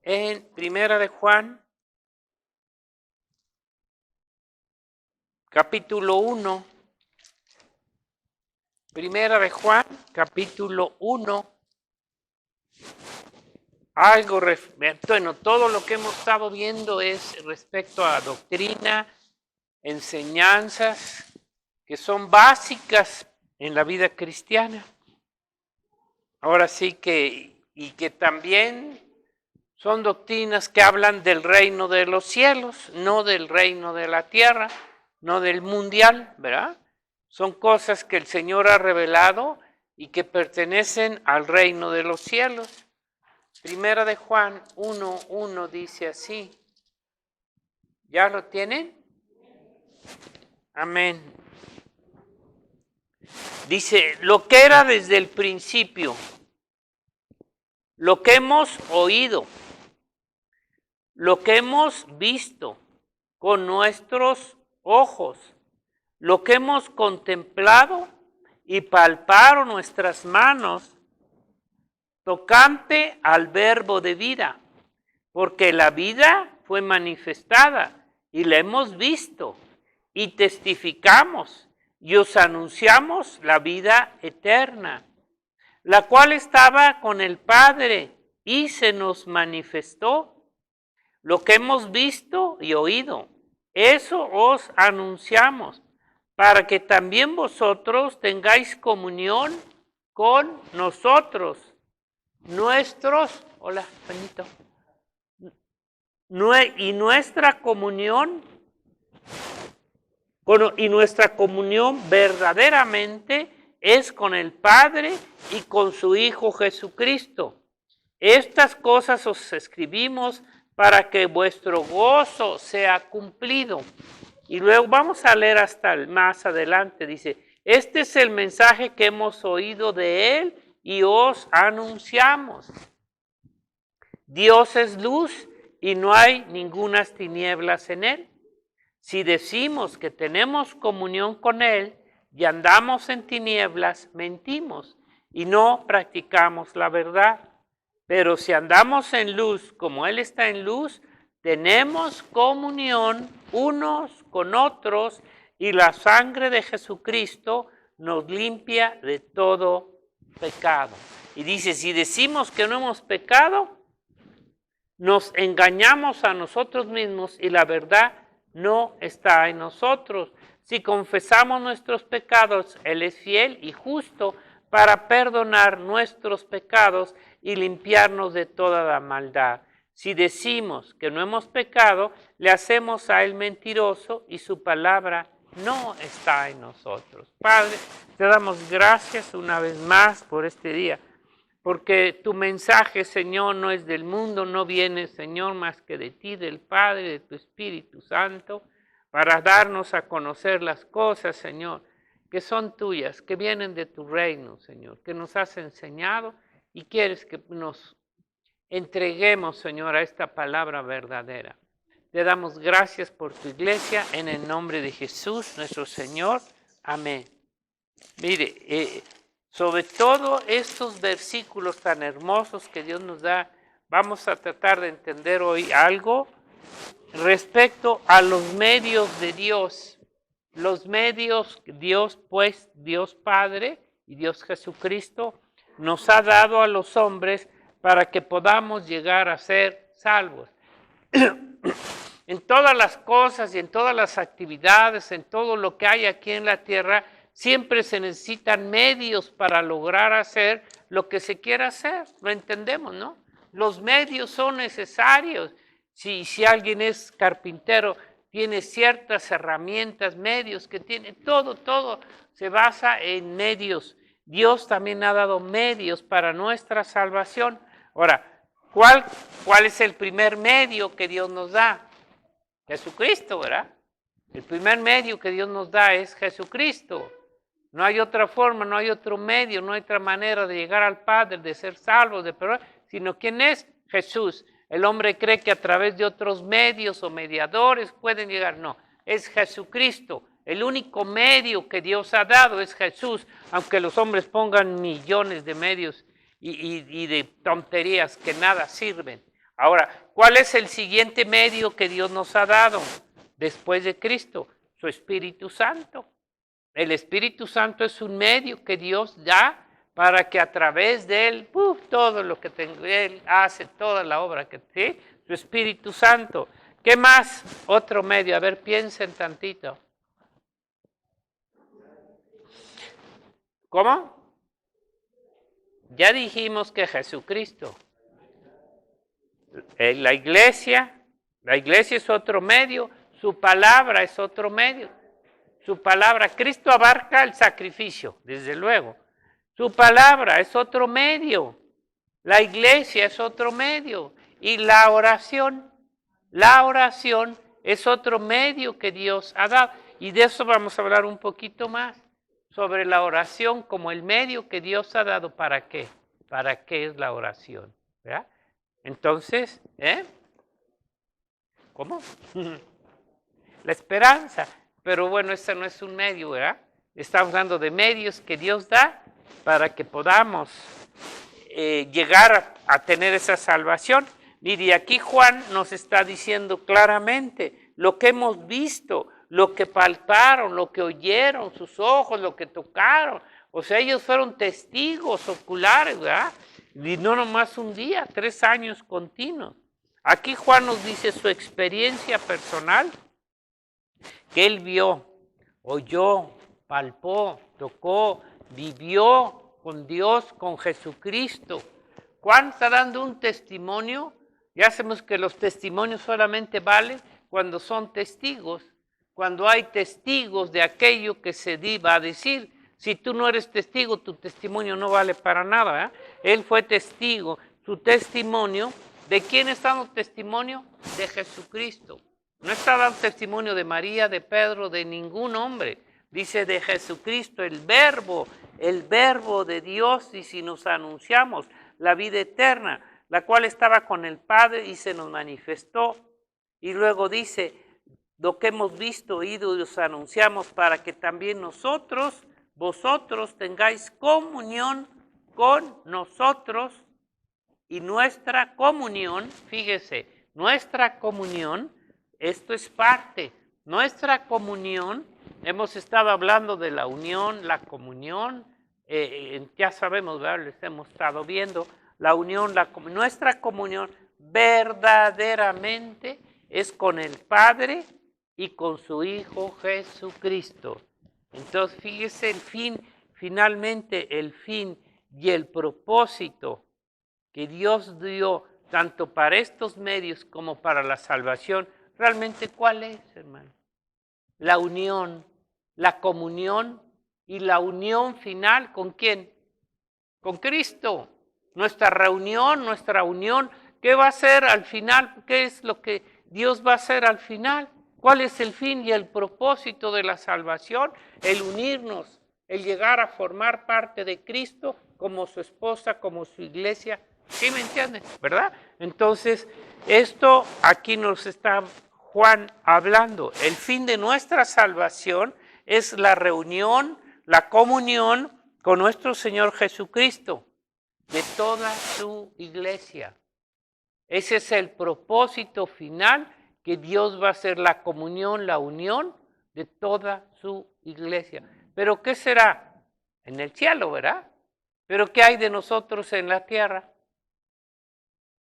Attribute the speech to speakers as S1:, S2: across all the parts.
S1: en Primera de Juan, capítulo 1. Primera de Juan, capítulo 1. Bueno, todo lo que hemos estado viendo es respecto a doctrina, enseñanzas que son básicas en la vida cristiana. Ahora sí que también son doctrinas que hablan del reino de los cielos, no del reino de la tierra, no del mundial, ¿verdad? Son cosas que el Señor ha revelado y que pertenecen al reino de los cielos. Primera de Juan 1:1 dice así. ¿Ya lo tienen? Amén. Dice, lo que era desde el principio, lo que hemos oído, lo que hemos visto con nuestros ojos, lo que hemos contemplado y palparon nuestras manos, tocante al verbo de vida, porque la vida fue manifestada y la hemos visto y testificamos y os anunciamos la vida eterna, la cual estaba con el Padre y se nos manifestó. Lo que hemos visto y oído, eso os anunciamos, para que también vosotros tengáis comunión con nosotros. Y nuestra comunión verdaderamente es con el Padre y con su Hijo Jesucristo. Estas cosas os escribimos para que vuestro gozo sea cumplido. Y luego vamos a leer hasta más adelante, dice, este es el mensaje que hemos oído de Él y os anunciamos. Dios es luz y no hay ningunas tinieblas en Él. Si decimos que tenemos comunión con Él y andamos en tinieblas, mentimos y no practicamos la verdad. Pero si andamos en luz como Él está en luz, tenemos comunión unos con otros y la sangre de Jesucristo nos limpia de todo pecado. Y dice, si decimos que no hemos pecado, nos engañamos a nosotros mismos y la verdad no está en nosotros. Si confesamos nuestros pecados, Él es fiel y justo para perdonar nuestros pecados y limpiarnos de toda la maldad. Si decimos que no hemos pecado, le hacemos a Él mentiroso y su palabra no está en nosotros. Padre, te damos gracias una vez más por este día, porque tu mensaje, Señor, no es del mundo, no viene, Señor, más que de ti, del Padre, de tu Espíritu Santo, para darnos a conocer las cosas, Señor, que son tuyas, que vienen de tu reino, Señor, que nos has enseñado y quieres que nos entreguemos, Señor, a esta palabra verdadera. Te damos gracias por tu iglesia, en el nombre de Jesús, nuestro Señor. Amén. Mire, sobre todo estos versículos tan hermosos que Dios nos da, vamos a tratar de entender hoy algo respecto a los medios de Dios. Los medios, Dios Padre y Dios Jesucristo nos ha dado a los hombres para que podamos llegar a ser salvos. En todas las cosas y en todas las actividades, en todo lo que hay aquí en la tierra, siempre se necesitan medios para lograr hacer lo que se quiera hacer. Lo entendemos, ¿no? Los medios son necesarios. Si alguien es carpintero, tiene ciertas herramientas, medios que tiene, todo se basa en medios. Dios también ha dado medios para nuestra salvación. Ahora, ¿cuál es el primer medio que Dios nos da? Jesucristo, ¿verdad? El primer medio que Dios nos da es Jesucristo. No hay otra forma, no hay otro medio, no hay otra manera de llegar al Padre, de ser salvos, de perdonar, sino ¿quién es? Jesús. El hombre cree que a través de otros medios o mediadores pueden llegar. No, es Jesucristo. El único medio que Dios ha dado es Jesús, aunque los hombres pongan millones de medios y de tonterías que nada sirven. Ahora, ¿cuál es el siguiente medio que Dios nos ha dado después de Cristo? Su Espíritu Santo. El Espíritu Santo es un medio que Dios da para que a través de Él, todo lo que Él hace, toda la obra que tiene, su Espíritu Santo. ¿Qué más? Otro medio. A ver, piensen tantito. ¿Cómo? Ya dijimos que Jesucristo. La iglesia es otro medio, su palabra es otro medio. Su palabra, Cristo abarca el sacrificio, desde luego. Su palabra es otro medio. La iglesia es otro medio. Y la oración es otro medio que Dios ha dado. Y de eso vamos a hablar un poquito más, sobre la oración como el medio que Dios ha dado. ¿Para qué? ¿Para qué es la oración? ¿Verdad? Entonces, ¿cómo? La esperanza. Pero bueno, ese no es un medio, ¿verdad? Estamos hablando de medios que Dios da para que podamos llegar a tener esa salvación. Mire, aquí Juan nos está diciendo claramente lo que hemos visto, lo que palparon, lo que oyeron sus ojos, lo que tocaron. O sea, ellos fueron testigos oculares, ¿verdad? Y no nomás un día, 3 años continuos. Aquí Juan nos dice su experiencia personal, que él vio, oyó, palpó, tocó, vivió con Dios, con Jesucristo. Juan está dando un testimonio. Ya sabemos que los testimonios solamente valen cuando son testigos, cuando hay testigos de aquello que se va a decir. Si tú no eres testigo, tu testimonio no vale para nada. Él fue testigo. Su testimonio, ¿de quién está dando testimonio? De Jesucristo. No está dando testimonio de María, de Pedro, de ningún hombre. Dice de Jesucristo, el verbo de Dios, y si nos anunciamos la vida eterna, la cual estaba con el Padre y se nos manifestó. Y luego dice, lo que hemos visto, oído y os anunciamos para que también vosotros tengáis comunión con nosotros, y nuestra comunión, fíjese, nuestra comunión, esto es parte, nuestra comunión, hemos estado hablando de la unión, la comunión, ya sabemos, ¿verdad? Les hemos estado viendo, la unión, nuestra comunión verdaderamente es con el Padre y con su Hijo Jesucristo. Entonces, fíjese el fin, finalmente el fin y el propósito que Dios dio tanto para estos medios como para la salvación. ¿Realmente cuál es, hermano? La unión, la comunión y la unión final, ¿con quién? Con Cristo. Nuestra reunión, nuestra unión, ¿qué va a ser al final? ¿Qué es lo que Dios va a hacer al final? ¿Cuál es el fin y el propósito de la salvación? El unirnos, el llegar a formar parte de Cristo como su esposa, como su iglesia. ¿Sí me entienden? ¿Verdad? Entonces, esto aquí nos está Juan hablando. El fin de nuestra salvación es la reunión, la comunión con nuestro Señor Jesucristo, de toda su iglesia. Ese es el propósito final, que Dios va a hacer la comunión, la unión de toda su iglesia. ¿Pero qué será? En el cielo, ¿verdad? ¿Pero qué hay de nosotros en la tierra?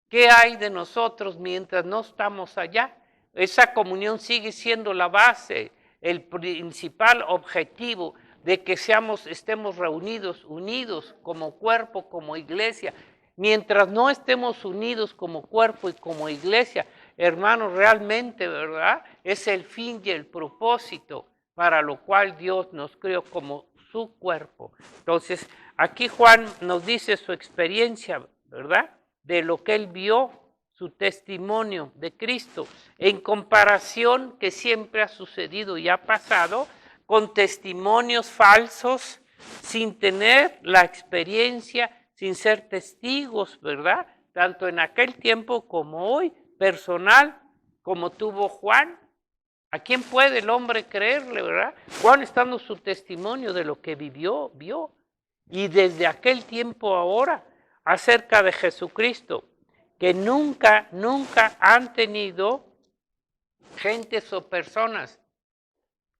S1: ¿Qué hay de nosotros mientras no estamos allá? Esa comunión sigue siendo la base, el principal objetivo de que estemos reunidos, unidos como cuerpo, como iglesia. Mientras no estemos unidos como cuerpo y como iglesia, hermanos, realmente, ¿verdad? Es el fin y el propósito para lo cual Dios nos creó como su cuerpo. Entonces, aquí Juan nos dice su experiencia, ¿verdad? De lo que él vio, su testimonio de Cristo, en comparación que siempre ha sucedido y ha pasado, con testimonios falsos, sin tener la experiencia, sin ser testigos, ¿verdad? Tanto en aquel tiempo como hoy, personal, como tuvo Juan. ¿A quién puede el hombre creerle, verdad? Juan está dando su testimonio de lo que vivió, vio, y desde aquel tiempo ahora, acerca de Jesucristo. que nunca han tenido gentes o personas.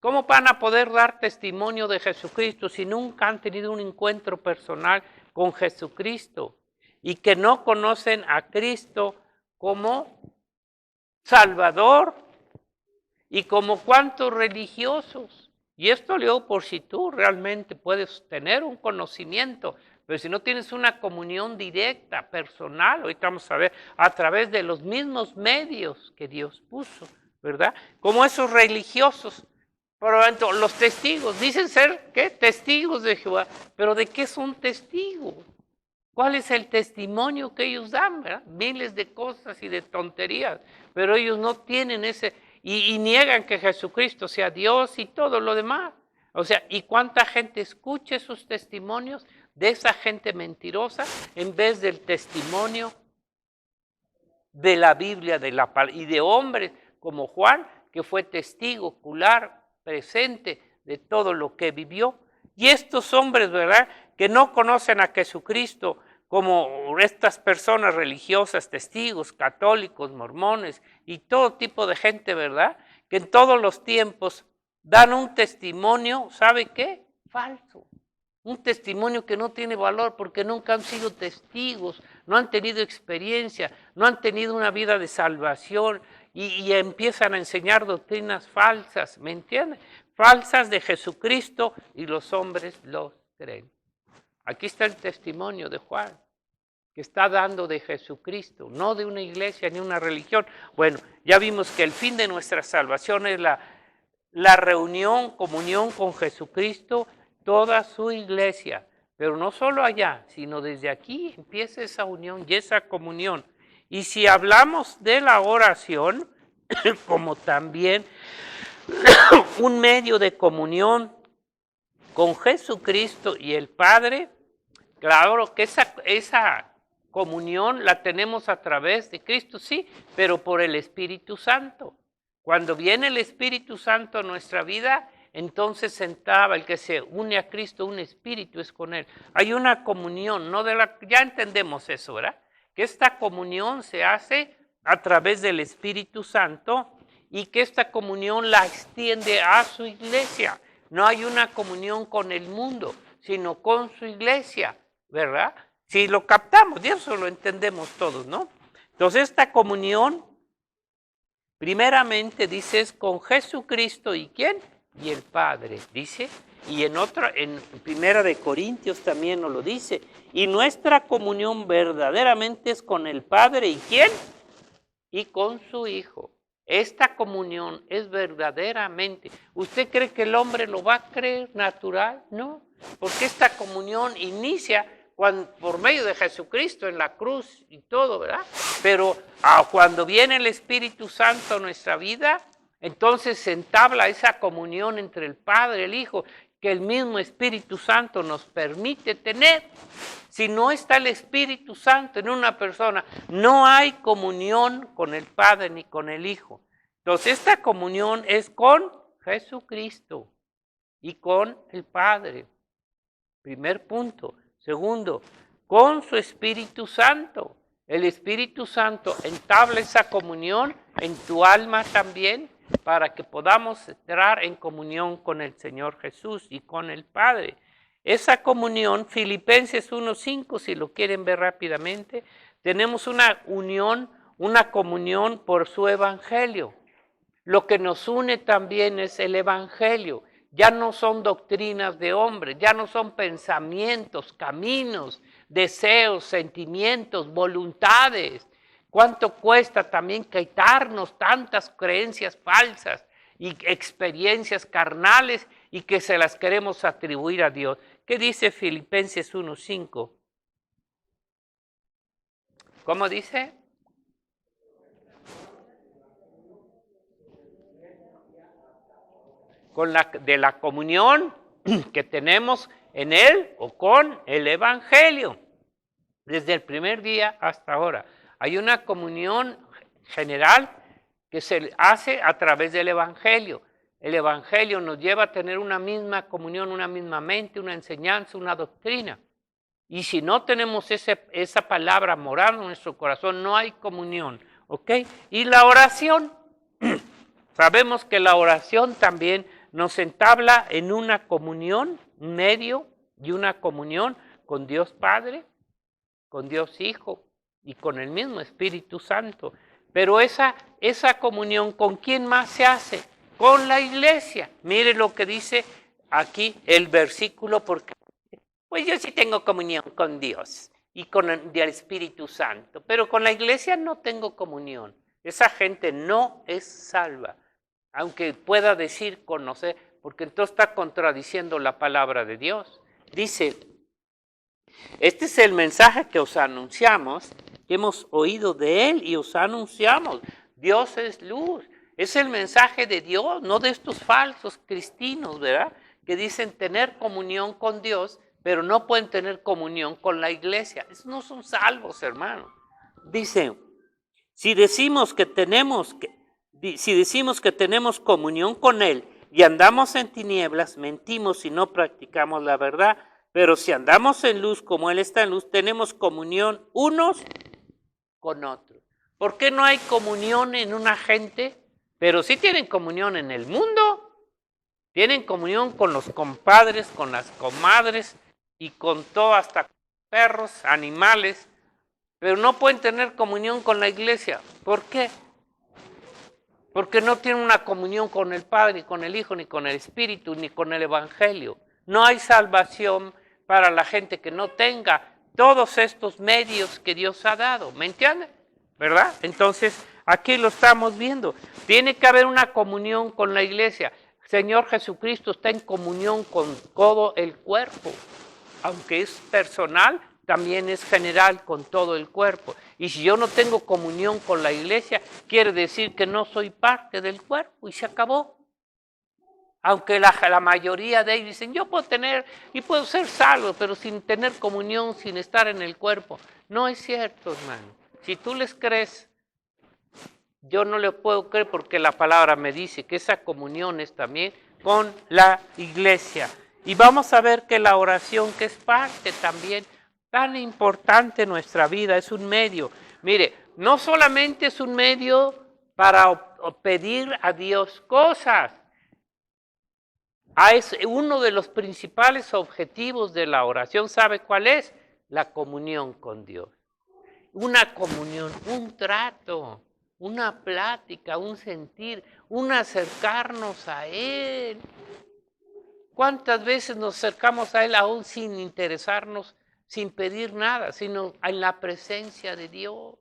S1: ¿Cómo van a poder dar testimonio de Jesucristo si nunca han tenido un encuentro personal con Jesucristo y que no conocen a Cristo como Salvador y como cuantos religiosos? Y esto lo digo por si tú realmente puedes tener un conocimiento, pero si no tienes una comunión directa, personal, ahorita vamos a ver, a través de los mismos medios que Dios puso, ¿verdad? Como esos religiosos. Por lo tanto, los testigos, dicen ser, ¿qué? Testigos de Jehová, pero ¿de qué son testigos? ¿Cuál es el testimonio que ellos dan? ¿Verdad? Miles de cosas y de tonterías, pero ellos no tienen ese, y niegan que Jesucristo sea Dios y todo lo demás. O sea, ¿y cuánta gente escucha esos testimonios de esa gente mentirosa en vez del testimonio de la Biblia y de hombres como Juan, que fue testigo ocular, presente de todo lo que vivió? Y estos hombres, ¿verdad?, que no conocen a Jesucristo como estas personas religiosas, testigos, católicos, mormones y todo tipo de gente, ¿verdad?, que en todos los tiempos dan un testimonio, ¿sabe qué? Falso. Un testimonio que no tiene valor porque nunca han sido testigos, no han tenido experiencia, no han tenido una vida de salvación y empiezan a enseñar doctrinas falsas, ¿me entienden? Falsas de Jesucristo y los hombres los creen. Aquí está el testimonio de Juan, que está dando de Jesucristo, no de una iglesia ni una religión. Bueno, ya vimos que el fin de nuestra salvación es la reunión, comunión con Jesucristo, toda su iglesia, pero no solo allá, sino desde aquí empieza esa unión y esa comunión. Y si hablamos de la oración, como también un medio de comunión con Jesucristo y el Padre, claro que esa comunión la tenemos a través de Cristo, sí, pero por el Espíritu Santo. Cuando viene el Espíritu Santo a nuestra vida, entonces sentaba el que se une a Cristo, un espíritu es con Él. Hay una comunión, ya entendemos eso, ¿verdad? Que esta comunión se hace a través del Espíritu Santo y que esta comunión la extiende a su iglesia. No hay una comunión con el mundo, sino con su iglesia, ¿verdad? Si lo captamos, y eso lo entendemos todos, ¿no? Entonces esta comunión, primeramente dice, es con Jesucristo y ¿quién? Y el Padre, dice, y en Primera de Corintios también nos lo dice, y nuestra comunión verdaderamente es con el Padre, ¿y quién? Y con su Hijo. Esta comunión es verdaderamente. ¿Usted cree que el hombre lo va a creer natural? No, porque esta comunión inicia por medio de Jesucristo en la cruz y todo, ¿verdad? Pero cuando viene el Espíritu Santo a nuestra vida, entonces se entabla esa comunión entre el Padre y el Hijo, que el mismo Espíritu Santo nos permite tener. Si no está el Espíritu Santo en una persona, no hay comunión con el Padre ni con el Hijo. Entonces esta comunión es con Jesucristo y con el Padre. Primer punto. Segundo, con su Espíritu Santo. El Espíritu Santo entabla esa comunión en tu alma también, para que podamos entrar en comunión con el Señor Jesús y con el Padre. Esa comunión, Filipenses 1:5, si lo quieren ver rápidamente, tenemos una unión, una comunión por su evangelio. Lo que nos une también es el evangelio. Ya no son doctrinas de hombres, ya no son pensamientos, caminos, deseos, sentimientos, voluntades. ¿Cuánto cuesta también quitarnos tantas creencias falsas y experiencias carnales y que se las queremos atribuir a Dios? ¿Qué dice Filipenses 1:5? ¿Cómo dice? De la comunión que tenemos en Él o con el Evangelio, desde el primer día hasta ahora. Hay una comunión general que se hace a través del Evangelio. El Evangelio nos lleva a tener una misma comunión, una misma mente, una enseñanza, una doctrina. Y si no tenemos esa palabra morada en nuestro corazón, no hay comunión, ¿ok? Y la oración, sabemos que la oración también nos entabla en una comunión, un medio y una comunión con Dios Padre, con Dios Hijo y con el mismo Espíritu Santo. Pero esa comunión, ¿con quién más se hace? Con la iglesia. Mire lo que dice aquí el versículo, porque pues yo sí tengo comunión con Dios y con el Espíritu Santo, pero con la iglesia no tengo comunión. Esa gente no es salva, aunque pueda decir conocer, porque entonces está contradiciendo la palabra de Dios. Dice, este es el mensaje que os anunciamos, que hemos oído de él y os anunciamos. Dios es luz. Es el mensaje de Dios, no de estos falsos cristianos, ¿verdad? Que dicen tener comunión con Dios, pero no pueden tener comunión con la iglesia. Esos no son salvos, hermanos. Dice, si decimos que tenemos comunión con Él y andamos en tinieblas, mentimos y no practicamos la verdad. Pero si andamos en luz como Él está en luz, tenemos comunión unos con otros. ¿Por qué no hay comunión en una gente? Pero sí tienen comunión en el mundo. Tienen comunión con los compadres, con las comadres y con todo, hasta perros, animales. Pero no pueden tener comunión con la iglesia. ¿Por qué? Porque no tienen una comunión con el Padre, ni con el Hijo, ni con el Espíritu, ni con el Evangelio. No hay salvación para la gente que no tenga todos estos medios que Dios ha dado. ¿Me entienden? ¿Verdad? Entonces, aquí lo estamos viendo. Tiene que haber una comunión con la iglesia. Señor Jesucristo está en comunión con todo el cuerpo. Aunque es personal, también es general con todo el cuerpo. Y si yo no tengo comunión con la iglesia, quiere decir que no soy parte del cuerpo y se acabó. Aunque la mayoría de ellos dicen, yo puedo tener y puedo ser salvo, pero sin tener comunión, sin estar en el cuerpo. No es cierto, hermano. Si tú les crees, yo no le puedo creer porque la palabra me dice que esa comunión es también con la iglesia. Y vamos a ver que la oración, que es parte también tan importante en nuestra vida, es un medio. Mire, no solamente es un medio para pedir a Dios cosas. Es uno de los principales objetivos de la oración, ¿sabe cuál es? La comunión con Dios. Una comunión, un trato, una plática, un sentir, un acercarnos a Él. ¿Cuántas veces nos acercamos a Él aún sin interesarnos, sin pedir nada, sino en la presencia de Dios?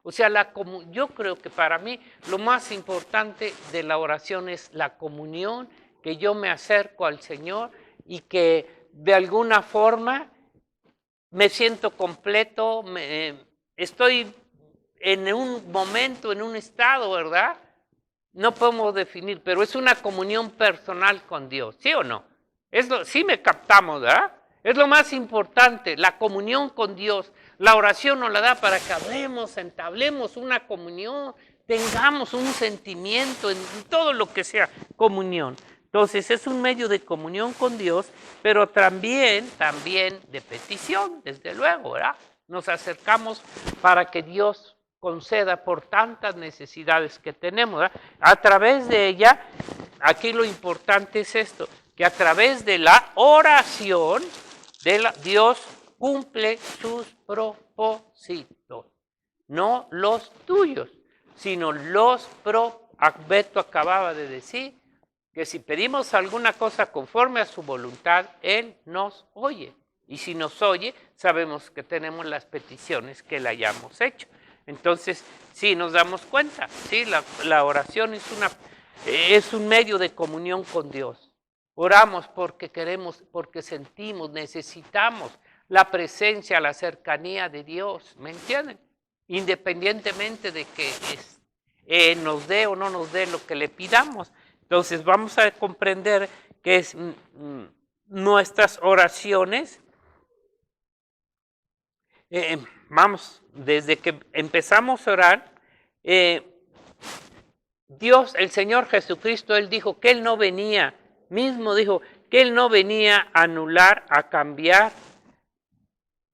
S1: O sea, yo creo que para mí lo más importante de la oración es la comunión, que yo me acerco al Señor y que de alguna forma me siento completo, estoy en un momento, en un estado, ¿verdad? No podemos definir, pero es una comunión personal con Dios, ¿sí o no? Sí me captamos, ¿verdad? Es lo más importante, la comunión con Dios. La oración nos la da para que hablemos, entablemos una comunión, tengamos un sentimiento en todo lo que sea comunión. Entonces es un medio de comunión con Dios, pero también de petición, desde luego, ¿verdad? Nos acercamos para que Dios conceda por tantas necesidades que tenemos, ¿verdad? A través de ella, aquí lo importante es esto, que a través de la oración, Dios cumple sus propósitos, no los tuyos, sino los Beto acababa de decir, que si pedimos alguna cosa conforme a su voluntad, Él nos oye. Y si nos oye, sabemos que tenemos las peticiones que le hayamos hecho. Entonces, sí, nos damos cuenta, sí, la oración es un medio de comunión con Dios. Oramos porque queremos, porque sentimos, necesitamos la presencia, la cercanía de Dios, ¿me entienden? Independientemente de que nos dé o no nos dé lo que le pidamos. Entonces vamos a comprender que nuestras oraciones, desde que empezamos a orar, Dios, el Señor Jesucristo, Él dijo que Él no venía, mismo dijo que Él no venía a anular, a cambiar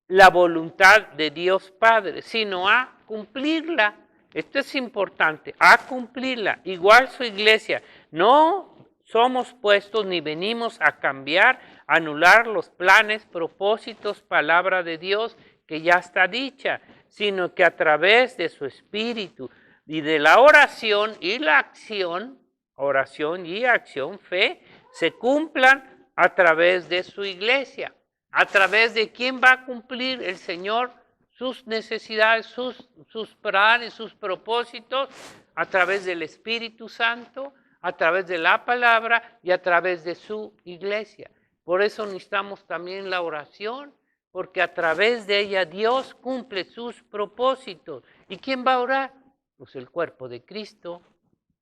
S1: la voluntad de Dios Padre, sino a cumplirla. Esto es importante, a cumplirla. Igual su iglesia, no somos puestos ni venimos a cambiar, anular los planes, propósitos, palabra de Dios que ya está dicha, sino que a través de su espíritu y de la oración y la acción, oración y acción, fe, se cumplan a través de su iglesia. ¿A través de quién va a cumplir el Señor sus necesidades, sus planes, sus propósitos? A través del Espíritu Santo, a través de la palabra y a través de su iglesia. Por eso necesitamos también la oración, porque a través de ella Dios cumple sus propósitos. ¿Y quién va a orar? Pues el cuerpo de Cristo,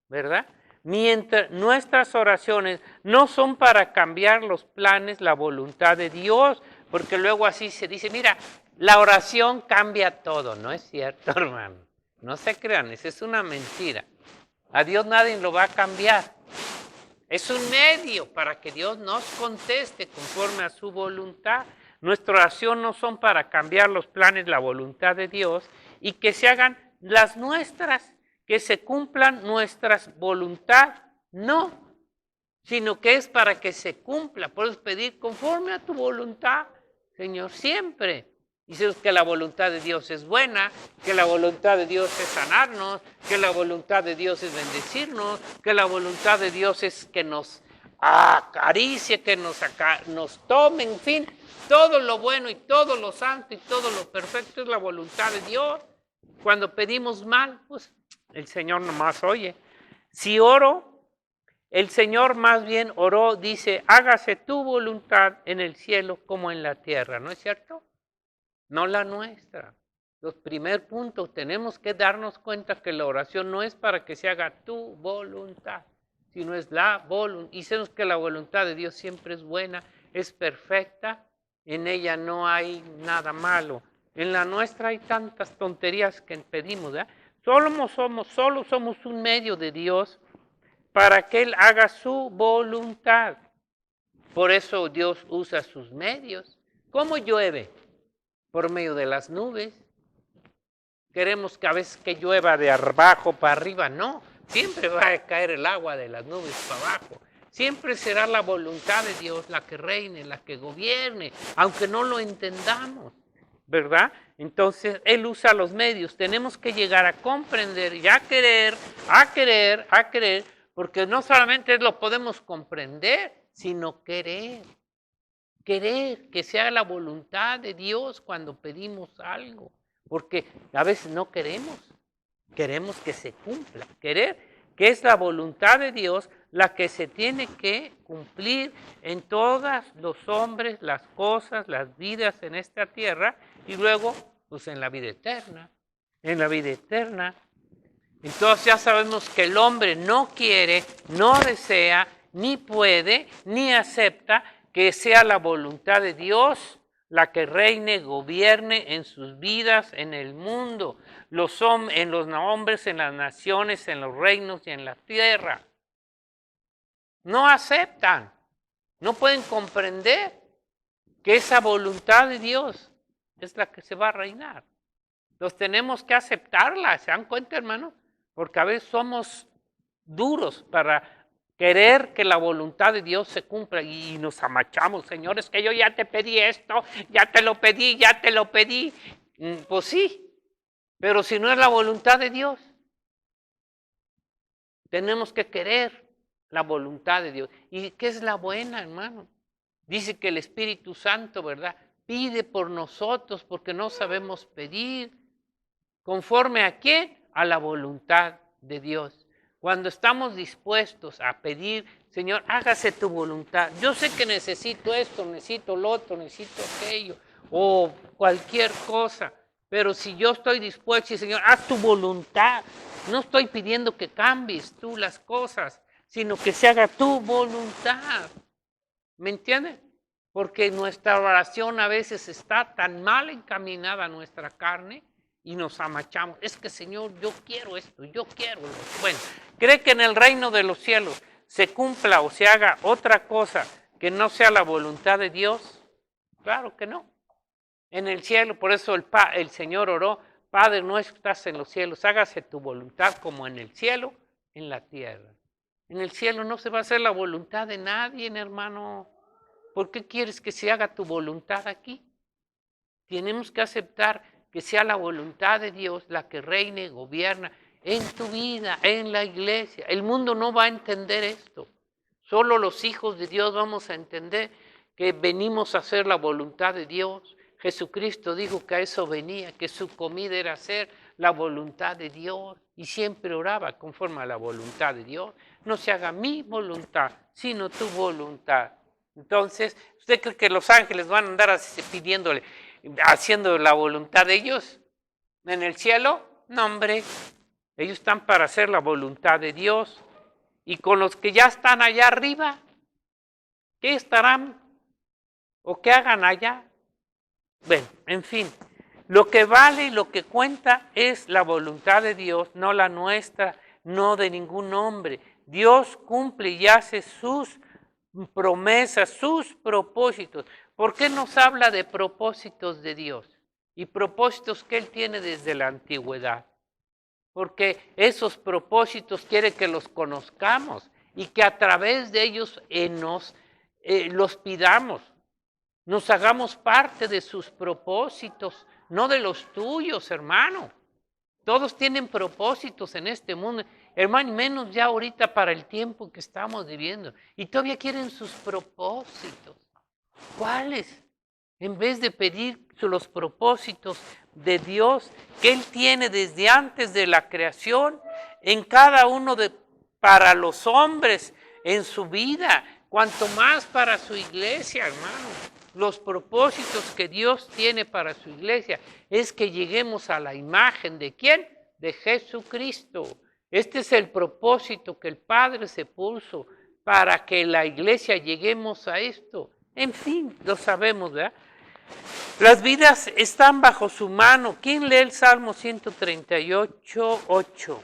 S1: ¿verdad? Mientras nuestras oraciones no son para cambiar los planes, la voluntad de Dios, porque luego así se dice, mira, la oración cambia todo, ¿no es cierto, hermano? No se crean, esa es una mentira. A Dios nadie lo va a cambiar. Es un medio para que Dios nos conteste conforme a su voluntad. Nuestra oración no son para cambiar los planes, la voluntad de Dios y que se hagan las nuestras, que se cumplan nuestras voluntades, no, sino que es para que se cumpla. Puedes pedir conforme a tu voluntad, Señor, siempre. Dices que la voluntad de Dios es buena, que la voluntad de Dios es sanarnos, que la voluntad de Dios es bendecirnos, que la voluntad de Dios es que nos acaricie, que nos tome, en fin, todo lo bueno y todo lo santo y todo lo perfecto es la voluntad de Dios. Cuando pedimos mal, pues el Señor nomás oye. Si oro, el Señor más bien oró, dice, hágase tu voluntad en el cielo como en la tierra, ¿no es cierto? No la nuestra. Los primer puntos, tenemos que darnos cuenta que la oración no es para que se haga tu voluntad, sino es la voluntad. Y sabemos que la voluntad de Dios siempre es buena, es perfecta, en ella no hay nada malo. En la nuestra hay tantas tonterías que pedimos, ¿verdad? Solo somos un medio de Dios para que Él haga su voluntad. Por eso Dios usa sus medios. ¿Cómo llueve? Por medio de las nubes. Queremos que a veces que llueva de abajo para arriba, no. Siempre va a caer el agua de las nubes para abajo. Siempre será la voluntad de Dios la que reine, la que gobierne, aunque no lo entendamos, ¿verdad? Entonces, Él usa los medios. Tenemos que llegar a comprender y a querer, porque no solamente lo podemos comprender, sino querer. Querer que sea la voluntad de Dios cuando pedimos algo, porque a veces no queremos que se cumpla. Querer que es la voluntad de Dios la que se tiene que cumplir en todos los hombres, las cosas, las vidas en esta tierra y luego pues en la vida eterna. En la vida eterna. Entonces ya sabemos que el hombre no quiere, no desea, ni puede, ni acepta que sea la voluntad de Dios la que reine, gobierne en sus vidas, en el mundo, en los hombres, en las naciones, en los reinos y en la tierra. No aceptan, no pueden comprender que esa voluntad de Dios es la que se va a reinar. Entonces tenemos que aceptarla, ¿se dan cuenta, hermano? Porque a veces somos duros para querer que la voluntad de Dios se cumpla y nos amachamos, Señor, es que yo ya te pedí esto, ya te lo pedí. Pues sí, pero si no es la voluntad de Dios, tenemos que querer la voluntad de Dios. ¿Y qué es la buena, hermano? Dice que el Espíritu Santo, ¿verdad? Pide por nosotros porque no sabemos pedir. ¿Conforme a quién? A la voluntad de Dios. Cuando estamos dispuestos a pedir, Señor, hágase tu voluntad. Yo sé que necesito esto, necesito lo otro, necesito aquello, o cualquier cosa. Pero si yo estoy dispuesto y Señor, haz tu voluntad. No estoy pidiendo que cambies tú las cosas, sino que se haga tu voluntad. ¿Me entiendes? Porque nuestra oración a veces está tan mal encaminada a nuestra carne y nos amachamos. Es que, Señor, yo quiero esto, yo quiero lo otro. Bueno, ¿cree que en el reino de los cielos se cumpla o se haga otra cosa que no sea la voluntad de Dios? Claro que no. en el cielo. Por eso el Señor oró, Padre nuestro que estás en los cielos, hágase tu voluntad como en el cielo, en la tierra. En el cielo no se va a hacer la voluntad de nadie, hermano. ¿Por qué quieres que se haga tu voluntad aquí? Tenemos que aceptar que sea la voluntad de Dios la que reine y gobierna en tu vida, en la iglesia. El mundo no va a entender esto. Solo los hijos de Dios vamos a entender que venimos a hacer la voluntad de Dios. Jesucristo dijo que a eso venía, que su comida era hacer la voluntad de Dios y siempre oraba conforme a la voluntad de Dios. No se haga mi voluntad, sino tu voluntad. Entonces, ¿usted cree que los ángeles van a andar pidiéndole, haciendo la voluntad de ellos en el cielo? No, hombre, ellos están para hacer la voluntad de Dios. Y con los que ya están allá arriba, ¿qué estarán o qué hagan allá? Bueno, en fin, lo que vale y lo que cuenta es la voluntad de Dios, no la nuestra, no de ningún hombre. Dios cumple y hace sus promesas, sus propósitos. ¿Por qué nos habla de propósitos de Dios? Y propósitos que Él tiene desde la antigüedad. Porque esos propósitos quiere que los conozcamos y que a través de ellos los pidamos. Nos hagamos parte de sus propósitos, no de los tuyos, hermano. Todos tienen propósitos en este mundo, hermano, y menos ya ahorita para el tiempo que estamos viviendo. Y todavía quieren sus propósitos. ¿Cuáles? En vez de pedir los propósitos de Dios que Él tiene desde antes de la creación, en cada uno para los hombres, en su vida, cuanto más para su iglesia, hermano. Los propósitos que Dios tiene para su iglesia es que lleguemos a la imagen de ¿quién? De Jesucristo. Este es el propósito que el Padre se puso para que la iglesia lleguemos a esto. En fin, lo sabemos, ¿verdad? Las vidas están bajo su mano. ¿Quién lee el Salmo 138, 8?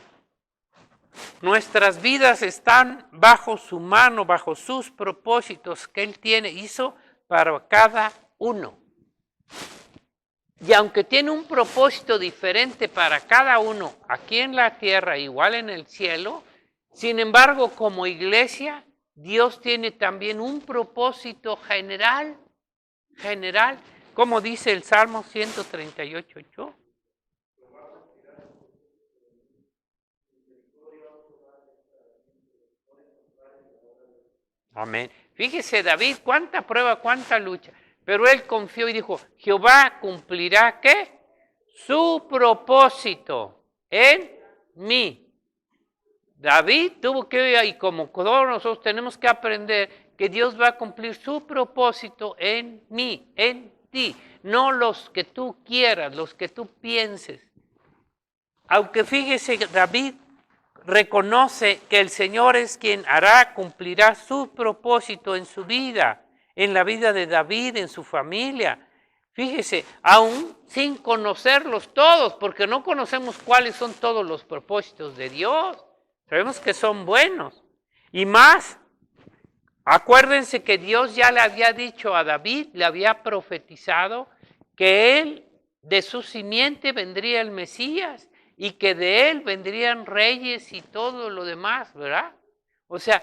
S1: Nuestras vidas están bajo su mano, bajo sus propósitos que Él hizo para cada uno. Y aunque tiene un propósito diferente para cada uno aquí en la tierra, igual en el cielo, sin embargo, como iglesia, Dios tiene también un propósito general, como dice el Salmo 138, 8. Amén. Fíjese David, cuánta prueba, cuánta lucha. Pero él confió y dijo, Jehová cumplirá, ¿qué? Su propósito en mí. David tuvo que, y como todos nosotros tenemos que aprender que Dios va a cumplir su propósito en mí, en ti. No los que tú quieras, los que tú pienses. Aunque fíjese, David reconoce que el Señor es quien cumplirá su propósito en su vida, en la vida de David, en su familia. Fíjese, aún sin conocerlos todos, porque no conocemos cuáles son todos los propósitos de Dios. Sabemos que son buenos. Y más, acuérdense que Dios ya le había dicho a David, le había profetizado que de su simiente vendría el Mesías y que de él vendrían reyes y todo lo demás, ¿verdad? O sea,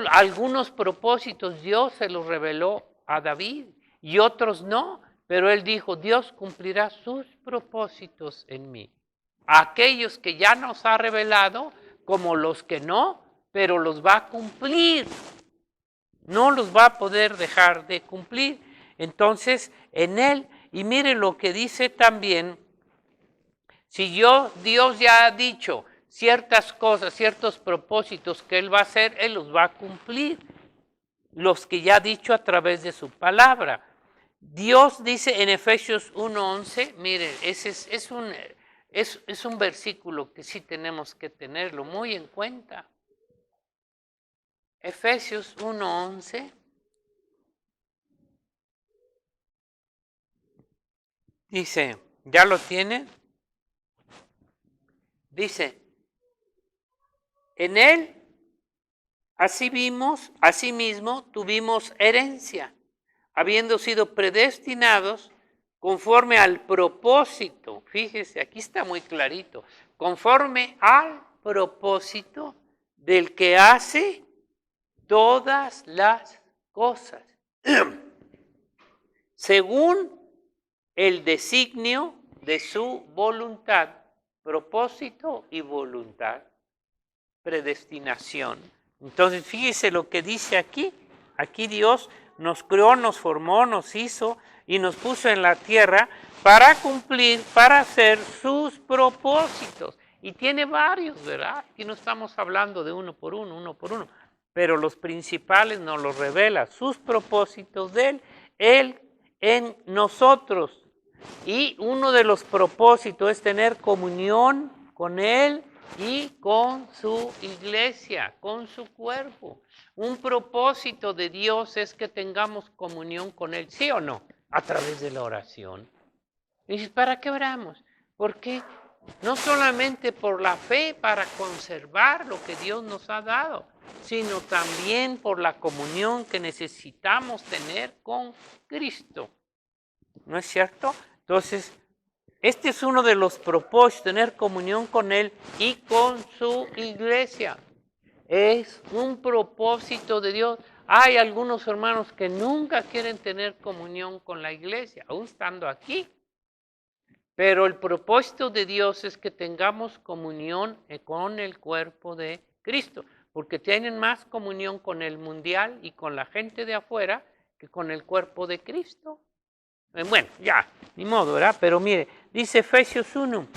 S1: algunos propósitos Dios se los reveló a David y otros no, pero él dijo, Dios cumplirá sus propósitos en mí. Aquellos que ya nos ha revelado, como los que no, pero los va a cumplir. No los va a poder dejar de cumplir. Entonces, en él, y miren lo que dice también, si Dios ya ha dicho ciertas cosas, ciertos propósitos que Él va a hacer, Él los va a cumplir. Los que ya ha dicho a través de su palabra. Dios dice en Efesios 1:11, miren, ese es un versículo que sí tenemos que tenerlo muy en cuenta. Efesios 1:11. Dice, ¿ya lo tienen? Dice, en él, asimismo, tuvimos herencia, habiendo sido predestinados conforme al propósito, fíjese, aquí está muy clarito, conforme al propósito del que hace todas las cosas, según el designio de su voluntad, propósito y voluntad, predestinación. Entonces, fíjese lo que dice aquí. Aquí Dios nos creó, nos formó, nos hizo y nos puso en la tierra para cumplir, para hacer sus propósitos. Y tiene varios, ¿verdad? Aquí no estamos hablando de uno por uno, pero los principales nos los revela, sus propósitos de Él en nosotros. Y uno de los propósitos es tener comunión con Él y con su iglesia, con su cuerpo. Un propósito de Dios es que tengamos comunión con Él, ¿sí o no? A través de la oración. Y dices, ¿para qué oramos? Porque no solamente por la fe, para conservar lo que Dios nos ha dado, sino también por la comunión que necesitamos tener con Cristo. ¿No es cierto? Entonces, este es uno de los propósitos, tener comunión con Él y con su iglesia. Es un propósito de Dios. Hay algunos hermanos que nunca quieren tener comunión con la iglesia, aún estando aquí. Pero el propósito de Dios es que tengamos comunión con el cuerpo de Cristo, porque tienen más comunión con el mundial y con la gente de afuera que con el cuerpo de Cristo. Bueno, ya, ni modo, ¿verdad? Pero mire, dice Efesios 1,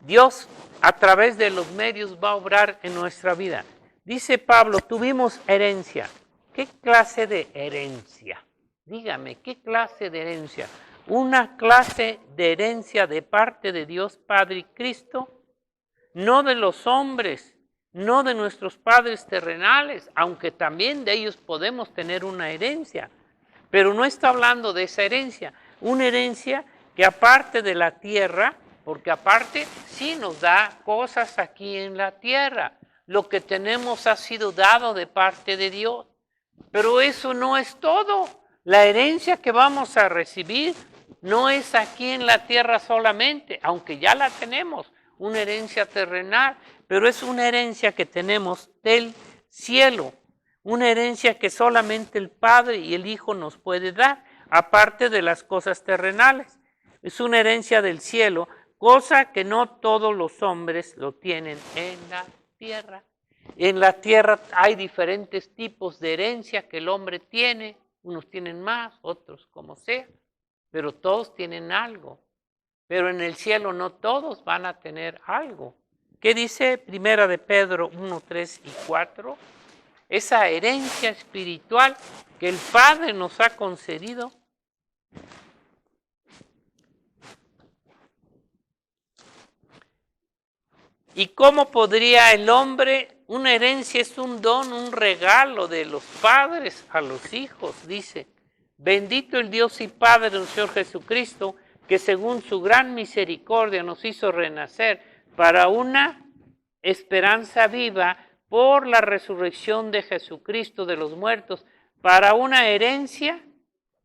S1: Dios a través de los medios va a obrar en nuestra vida. Dice Pablo, tuvimos herencia. ¿Qué clase de herencia? Dígame, ¿qué clase de herencia? Una clase de herencia de parte de Dios Padre y Cristo, no de los hombres, no de nuestros padres terrenales, aunque también de ellos podemos tener una herencia. Pero no está hablando de esa herencia, una herencia que aparte de la tierra, porque aparte sí nos da cosas aquí en la tierra, lo que tenemos ha sido dado de parte de Dios, pero eso no es todo. La herencia que vamos a recibir no es aquí en la tierra solamente, aunque ya la tenemos, una herencia terrenal, pero es una herencia que tenemos del cielo. Una herencia que solamente el Padre y el Hijo nos puede dar, aparte de las cosas terrenales. Es una herencia del cielo, cosa que no todos los hombres lo tienen en la tierra. En la tierra hay diferentes tipos de herencia que el hombre tiene, unos tienen más, otros como sea, pero todos tienen algo. Pero en el cielo no todos van a tener algo. ¿Qué dice Primera de Pedro 1, 3 y 4? Esa herencia espiritual que el Padre nos ha concedido. ¿Y cómo podría el hombre? Una herencia es un don, un regalo de los padres a los hijos, dice. Bendito el Dios y Padre del Señor Jesucristo, que según su gran misericordia nos hizo renacer para una esperanza viva por la resurrección de Jesucristo de los muertos, para una herencia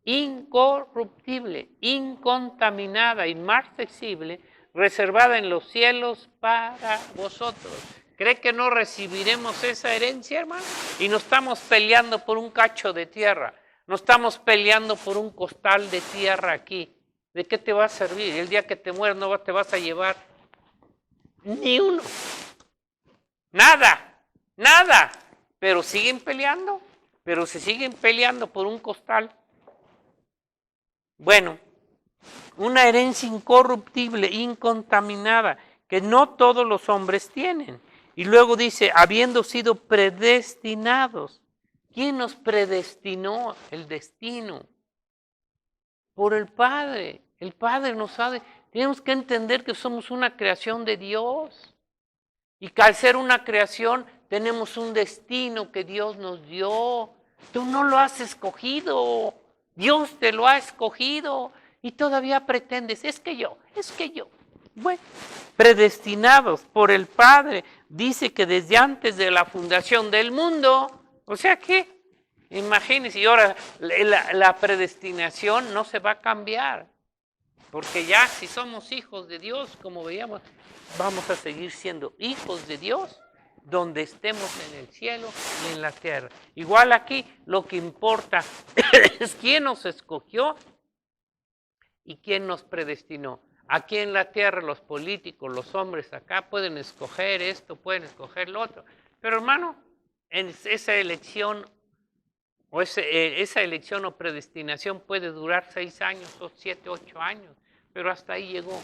S1: incorruptible, incontaminada, inmarcesible, reservada en los cielos para vosotros. ¿Cree que no recibiremos esa herencia, hermano? Y no estamos peleando por un cacho de tierra, no estamos peleando por un costal de tierra aquí. ¿De qué te va a servir? El día que te mueras no te vas a llevar ni uno. Nada. Nada, pero siguen peleando, pero se siguen peleando por un costal. Bueno, una herencia incorruptible, incontaminada, que no todos los hombres tienen. Y luego dice, habiendo sido predestinados. ¿Quién nos predestinó el destino? Por el Padre. El Padre nos ha... Tenemos que entender que somos una creación de Dios. Y que al ser una creación tenemos un destino que Dios nos dio. Tú no lo has escogido. Dios te lo ha escogido. Y todavía pretendes, es que yo. Bueno, predestinados por el Padre. Dice que desde antes de la fundación del mundo. O sea que Imagínense, y ahora la predestinación no se va a cambiar, porque ya si somos hijos de Dios, como veíamos, vamos a seguir siendo hijos de Dios, donde estemos en el cielo y en la tierra. Igual aquí lo que importa es quién nos escogió y quién nos predestinó. Aquí en la tierra los políticos, los hombres acá pueden escoger esto, pueden escoger lo otro. Pero hermano, en esa elección o predestinación puede durar 6 años o 7, 8 años, pero hasta ahí llegó.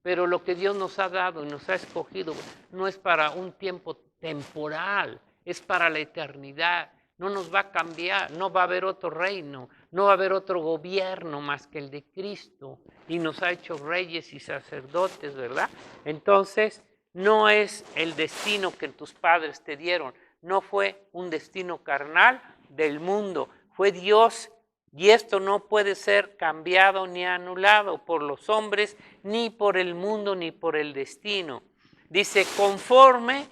S1: Pero lo que Dios nos ha dado y nos ha escogido no es para un tiempo temporal, es para la eternidad. No nos va a cambiar, no va a haber otro reino, no va a haber otro gobierno más que el de Cristo. Y nos ha hecho reyes y sacerdotes, ¿verdad? Entonces, no es el destino que tus padres te dieron, no fue un destino carnal del mundo, fue Dios. Y esto no puede ser cambiado ni anulado por los hombres, ni por el mundo, ni por el destino. Dice conforme,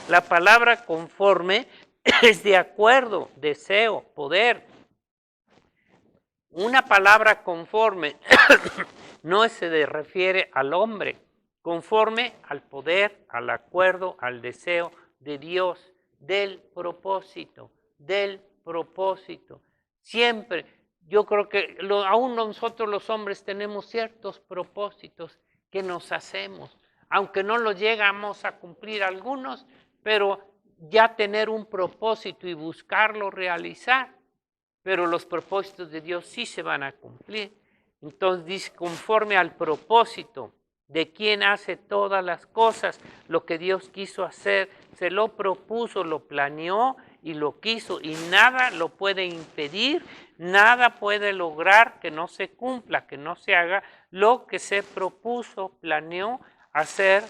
S1: la palabra conforme es de acuerdo, deseo, poder. Una palabra conforme no se refiere al hombre, conforme al poder, al acuerdo, al deseo de Dios, del propósito, del propósito. Siempre, yo creo que aún nosotros los hombres tenemos ciertos propósitos que nos hacemos, aunque no los llegamos a cumplir algunos, pero ya tener un propósito y buscarlo realizar, pero los propósitos de Dios sí se van a cumplir. Entonces dice, conforme al propósito de quien hace todas las cosas, lo que Dios quiso hacer, se lo propuso, lo planeó y lo quiso, y nada lo puede impedir, nada puede lograr que no se cumpla, que no se haga lo que se propuso, planeó hacer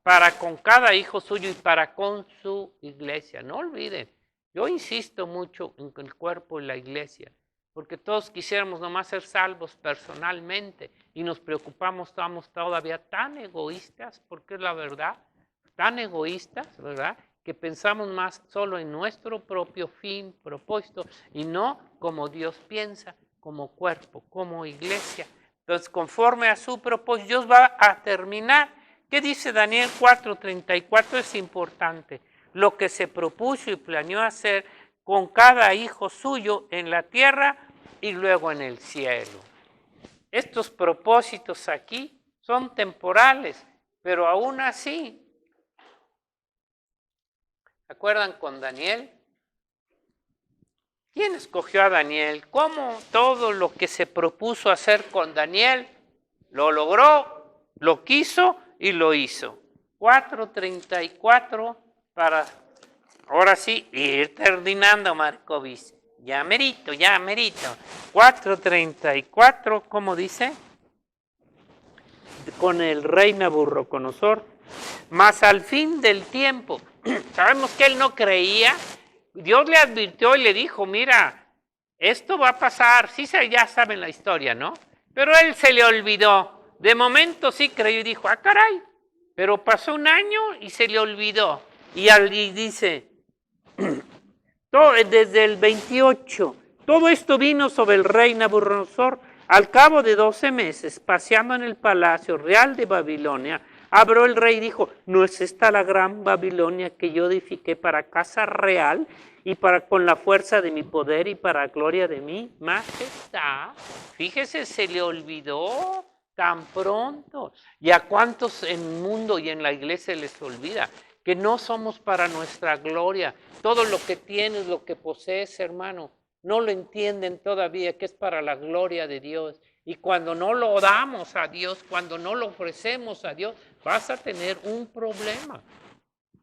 S1: para con cada hijo suyo y para con su iglesia. No olviden, yo insisto mucho en el cuerpo y la iglesia, porque todos quisiéramos nomás ser salvos personalmente y nos preocupamos, estamos todavía tan egoístas, porque es la verdad, tan egoístas, ¿verdad?, que pensamos más solo en nuestro propio fin, propósito, y no como Dios piensa, como cuerpo, como iglesia. Entonces, conforme a su propósito, Dios va a terminar. ¿Qué dice Daniel 4:34? Es importante. Lo que se propuso y planeó hacer con cada hijo suyo en la tierra y luego en el cielo. Estos propósitos aquí son temporales, pero aún así, ¿se acuerdan con Daniel? ¿Quién escogió a Daniel? ¿Cómo todo lo que se propuso hacer con Daniel lo logró, lo quiso y lo hizo? 4:34 para, ahora sí, ir terminando, Marcovis. Ya merito, ya merito. 4:34, ¿cómo dice? Con el rey Nabucodonosor. Mas al fin del tiempo, sabemos que él no creía. Dios le advirtió y le dijo, mira, esto va a pasar. Sí, ya saben la historia, ¿no? Pero él se le olvidó. De momento sí creyó y dijo, ah, caray. Pero pasó un año y se le olvidó. Y dice, desde el 28, todo esto vino sobre el rey Nabucodonosor al cabo de 12 meses, paseando en el palacio real de Babilonia. Habló el rey y dijo, ¿no es esta la gran Babilonia que yo edifiqué para casa real y con la fuerza de mi poder y para gloria de mi majestad? Fíjese, se le olvidó tan pronto. ¿Y a cuántos en el mundo y en la iglesia les olvida? Que no somos para nuestra gloria. Todo lo que tienes, lo que posees, hermano, no lo entienden todavía, que es para la gloria de Dios. Y cuando no lo damos a Dios, cuando no lo ofrecemos a Dios, vas a tener un problema.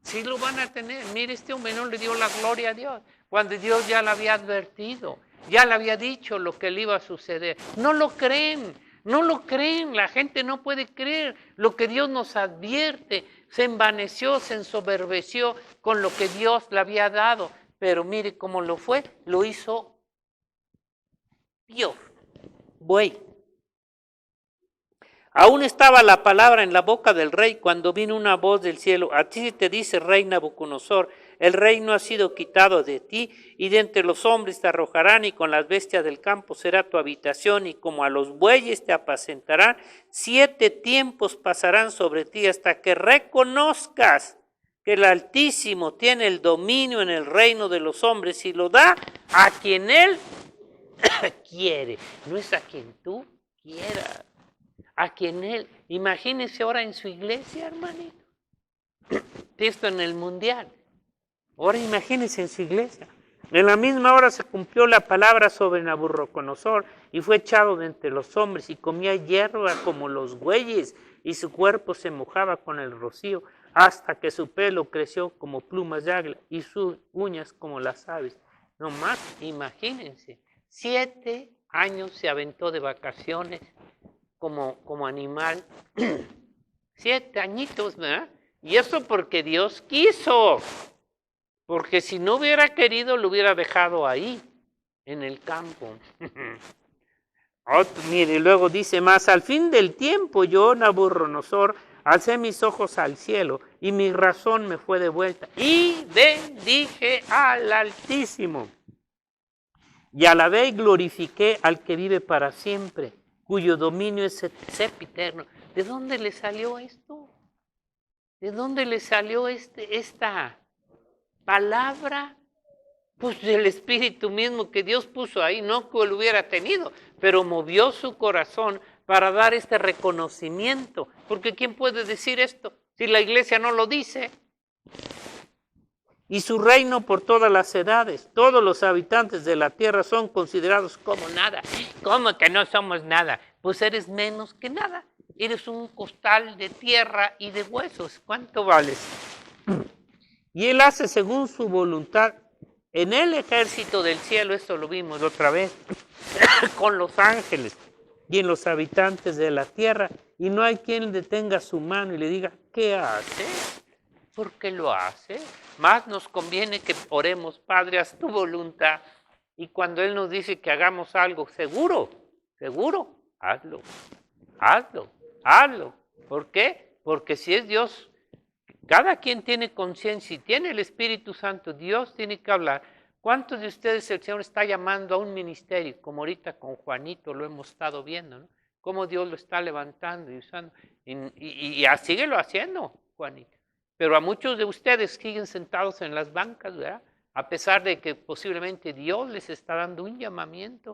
S1: Sí lo van a tener. Mire, este hombre no le dio la gloria a Dios, cuando Dios ya le había advertido, ya le había dicho lo que le iba a suceder. No lo creen, no lo creen. La gente no puede creer lo que Dios nos advierte. Se envaneció, se ensoberbeció con lo que Dios le había dado. Pero mire cómo lo fue, lo hizo Dios. Buey. Aún estaba la palabra en la boca del rey cuando vino una voz del cielo. A ti te dice, rey Nabucodonosor, el reino ha sido quitado de ti, y de entre los hombres te arrojarán, y con las bestias del campo será tu habitación, y como a los bueyes te apacentarán. 7 tiempos pasarán sobre ti hasta que reconozcas que el Altísimo tiene el dominio en el reino de los hombres y lo da a quien Él quiere, no es a quien tú quieras, a quien Él. Imagínense ahora en su iglesia, hermanito. Esto en el mundial. Ahora imagínense en su iglesia. En la misma hora se cumplió la palabra sobre Nabucodonosor y fue echado de entre los hombres y comía hierba como los bueyes y su cuerpo se mojaba con el rocío hasta que su pelo creció como plumas de águila y sus uñas como las aves. Nomás imagínense, 7 años se aventó de vacaciones como animal. 7 añitos, ¿verdad? Y eso porque Dios quiso. Porque si no hubiera querido, lo hubiera dejado ahí, en el campo. Mire, luego dice más, al fin del tiempo yo, Nabucodonosor, alcé mis ojos al cielo y mi razón me fue devuelta. Y bendije al Altísimo. Y alabé y glorifiqué al que vive para siempre, cuyo dominio es sempiterno. ¿De dónde le salió esto? ¿De dónde le salió esta palabra? Pues del Espíritu mismo que Dios puso ahí, no que lo hubiera tenido, pero movió su corazón para dar este reconocimiento. Porque ¿quién puede decir esto si la iglesia no lo dice? Y su reino por todas las edades. Todos los habitantes de la tierra son considerados como nada. ¿Cómo que no somos nada? Pues eres menos que nada. Eres un costal de tierra y de huesos. ¿Cuánto vales? Y Él hace según su voluntad en el ejército del cielo, esto lo vimos otra vez, con los ángeles y en los habitantes de la tierra, y no hay quien detenga su mano y le diga, ¿qué hace? ¿Por qué lo hace? Más nos conviene que oremos, Padre, haz tu voluntad, y cuando Él nos dice que hagamos algo, seguro, hazlo, hazlo. ¿Por qué? Porque si es Dios, cada quien tiene conciencia y tiene el Espíritu Santo, Dios tiene que hablar. ¿Cuántos de ustedes el Señor está llamando a un ministerio? Como ahorita con Juanito lo hemos estado viendo, ¿no? Cómo Dios lo está levantando y usando. Y síguelo haciendo, Juanito. Pero a muchos de ustedes siguen sentados en las bancas, ¿verdad? A pesar de que posiblemente Dios les está dando un llamamiento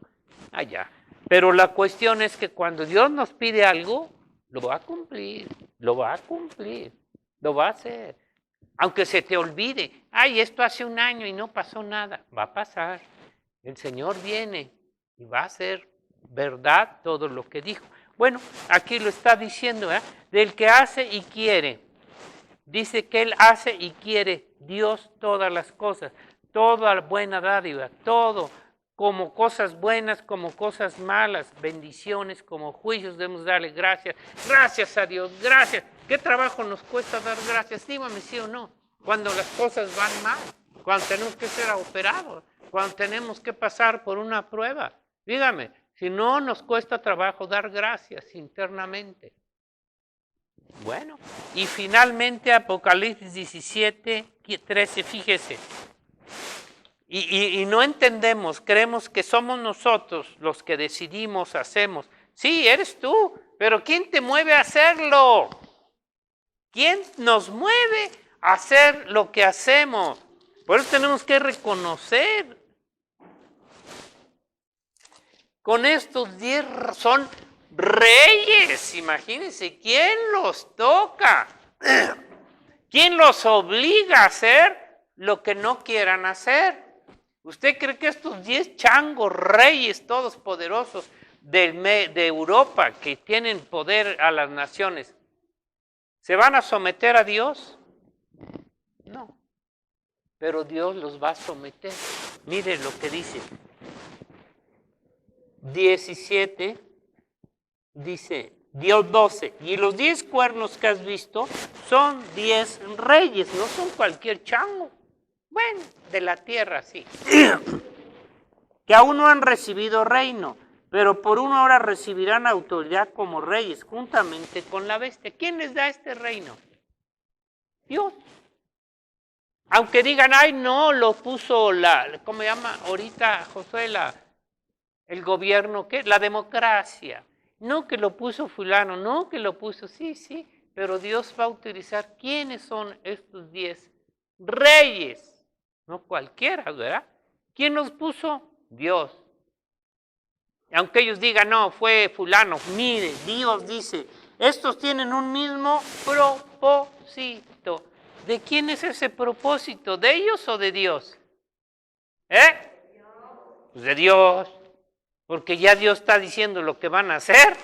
S1: allá. Pero la cuestión es que cuando Dios nos pide algo, lo va a cumplir, lo va a hacer. Aunque se te olvide, esto hace un año y no pasó nada, va a pasar. El Señor viene y va a hacer verdad todo lo que dijo. Bueno, aquí lo está diciendo, ¿verdad? Del que hace y quiere. Dice que Él hace y quiere Dios todas las cosas, toda buena dádiva, todo, como cosas buenas, como cosas malas, bendiciones, como juicios, debemos darle gracias. Gracias a Dios, gracias. ¿Qué trabajo nos cuesta dar gracias? Dígame sí o no. Cuando las cosas van mal, cuando tenemos que ser operados, cuando tenemos que pasar por una prueba. Dígame, si no nos cuesta trabajo dar gracias internamente. Bueno, y finalmente Apocalipsis 17, 13, fíjese. Y no entendemos, creemos que somos nosotros los que decidimos, hacemos. Sí, eres tú, pero ¿quién te mueve a hacerlo? ¿Quién nos mueve a hacer lo que hacemos? Por eso tenemos que reconocer. Con estos 10 son reyes, imagínense, ¿quién los toca? ¿Quién los obliga a hacer lo que no quieran hacer? ¿Usted cree que estos 10 changos reyes todos poderosos de Europa que tienen poder a las naciones, se van a someter a Dios? No, pero Dios los va a someter. Mire lo que dice. 17, dice, Dios 12, y los 10 cuernos que has visto son 10 reyes, no son cualquier chango. Bueno, de la tierra sí. Que aún no han recibido reino, pero por una hora recibirán autoridad como reyes, juntamente con la bestia. ¿Quién les da este reino? Dios. aunque digan, ay, no, lo puso ¿cómo se llama? Ahorita, Josué, el gobierno, ¿qué? La democracia. No que lo puso fulano, no que lo puso, sí, pero Dios va a utilizar quiénes son estos 10 reyes, no cualquiera, ¿verdad? ¿Quién los puso? Dios. Aunque ellos digan, no, fue fulano, mire, Dios dice, estos tienen un mismo propósito. ¿De quién es ese propósito? ¿De ellos o de Dios? Pues de Dios, porque ya Dios está diciendo lo que van a hacer.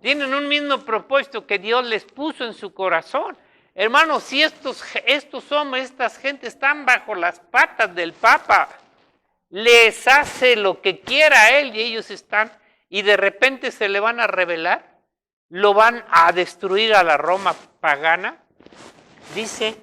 S1: Tienen un mismo propósito que Dios les puso en su corazón. Hermanos, si estos hombres, estas gentes están bajo las patas del Papa, les hace lo que quiera él y ellos están, y de repente se le van a rebelar, lo van a destruir a la Roma pagana. Dice,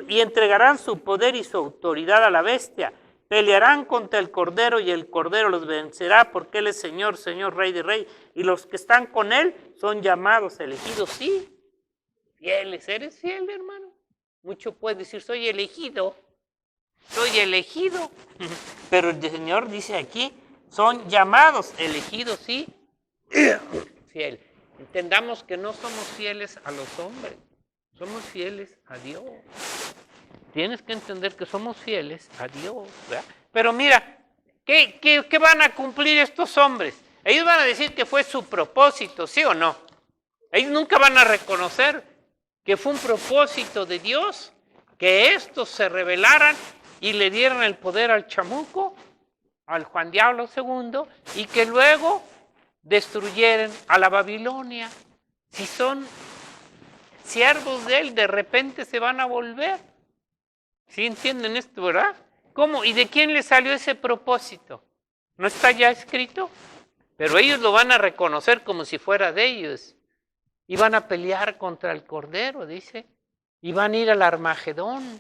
S1: y entregarán su poder y su autoridad a la bestia, pelearán contra el Cordero y el Cordero los vencerá porque Él es Señor, Señor, Rey de Rey, y los que están con Él son llamados, elegidos, sí, fieles. ¿Eres fiel, hermano? Mucho puedes decir, soy elegido, pero el Señor dice aquí, son llamados, elegidos, sí, fiel. Entendamos que no somos fieles a los hombres, somos fieles a Dios. Tienes que entender que somos fieles a Dios, ¿verdad? Pero mira, ¿qué van a cumplir estos hombres? Ellos van a decir que fue su propósito, ¿sí o no? Ellos nunca van a reconocer que fue un propósito de Dios, que estos se rebelaran y le dieran el poder al chamuco, al Juan Diablo II, y que luego destruyeran a la Babilonia. Si son siervos de Él, de repente se van a volver. ¿Sí entienden esto, verdad? ¿Cómo? ¿Y de quién le salió ese propósito? ¿No está ya escrito? Pero ellos lo van a reconocer como si fuera de ellos. Y van a pelear contra el Cordero, dice. Y van a ir al Armagedón.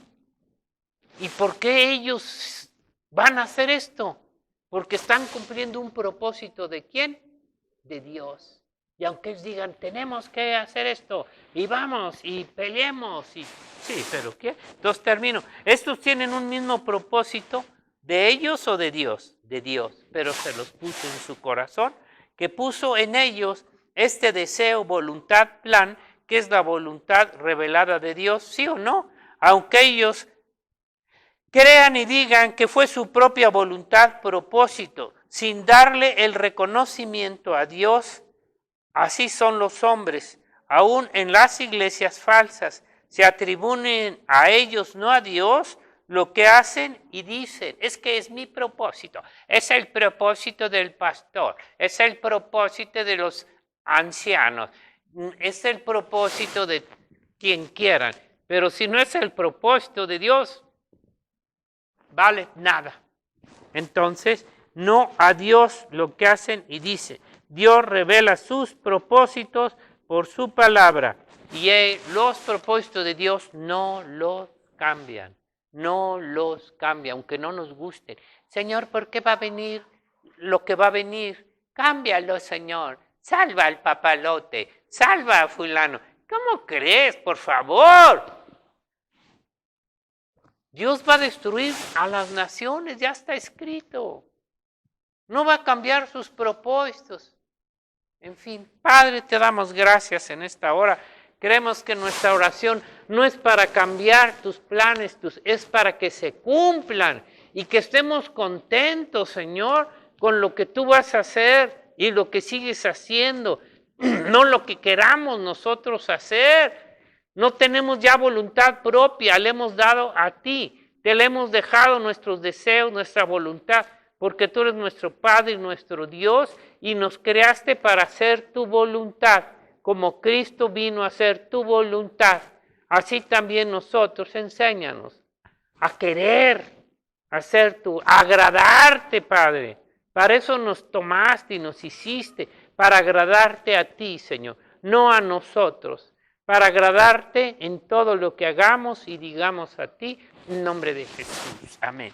S1: ¿Y por qué ellos van a hacer esto? Porque están cumpliendo un propósito ¿de quién? De Dios. Y aunque ellos digan, tenemos que hacer esto, y vamos, y peleemos, y sí, pero ¿qué? Entonces termino. Estos tienen un mismo propósito, ¿de ellos o de Dios? De Dios, pero se los puso en su corazón, que puso en ellos este deseo, voluntad, plan, que es la voluntad revelada de Dios, ¿sí o no? Aunque ellos crean y digan que fue su propia voluntad, propósito, sin darle el reconocimiento a Dios. Así son los hombres, aún en las iglesias falsas, se atribuyen a ellos, no a Dios, lo que hacen y dicen. Es que es mi propósito, es el propósito del pastor, es el propósito de los ancianos, es el propósito de quien quieran. Pero si no es el propósito de Dios, vale nada. Entonces, no a Dios lo que hacen y dicen. Dios revela sus propósitos por su palabra y los propósitos de Dios no los cambian, aunque no nos gusten. Señor, ¿por qué va a venir lo que va a venir? Cámbialo, Señor. Salva al papalote, salva a fulano. ¿Cómo crees, por favor? Dios va a destruir a las naciones, ya está escrito. No va a cambiar sus propósitos. En fin, Padre, te damos gracias en esta hora. Creemos que nuestra oración no es para cambiar tus planes, es para que se cumplan y que estemos contentos, Señor, con lo que tú vas a hacer y lo que sigues haciendo, no lo que queramos nosotros hacer. No tenemos ya voluntad propia, le hemos dado a ti, te le hemos dejado nuestros deseos, nuestra voluntad, porque tú eres nuestro Padre y nuestro Dios y nos creaste para hacer tu voluntad, como Cristo vino a hacer tu voluntad. Así también nosotros, enséñanos a querer hacer agradarte, Padre. Para eso nos tomaste y nos hiciste, para agradarte a ti, Señor, no a nosotros, para agradarte en todo lo que hagamos y digamos a ti, en nombre de Jesús. Amén.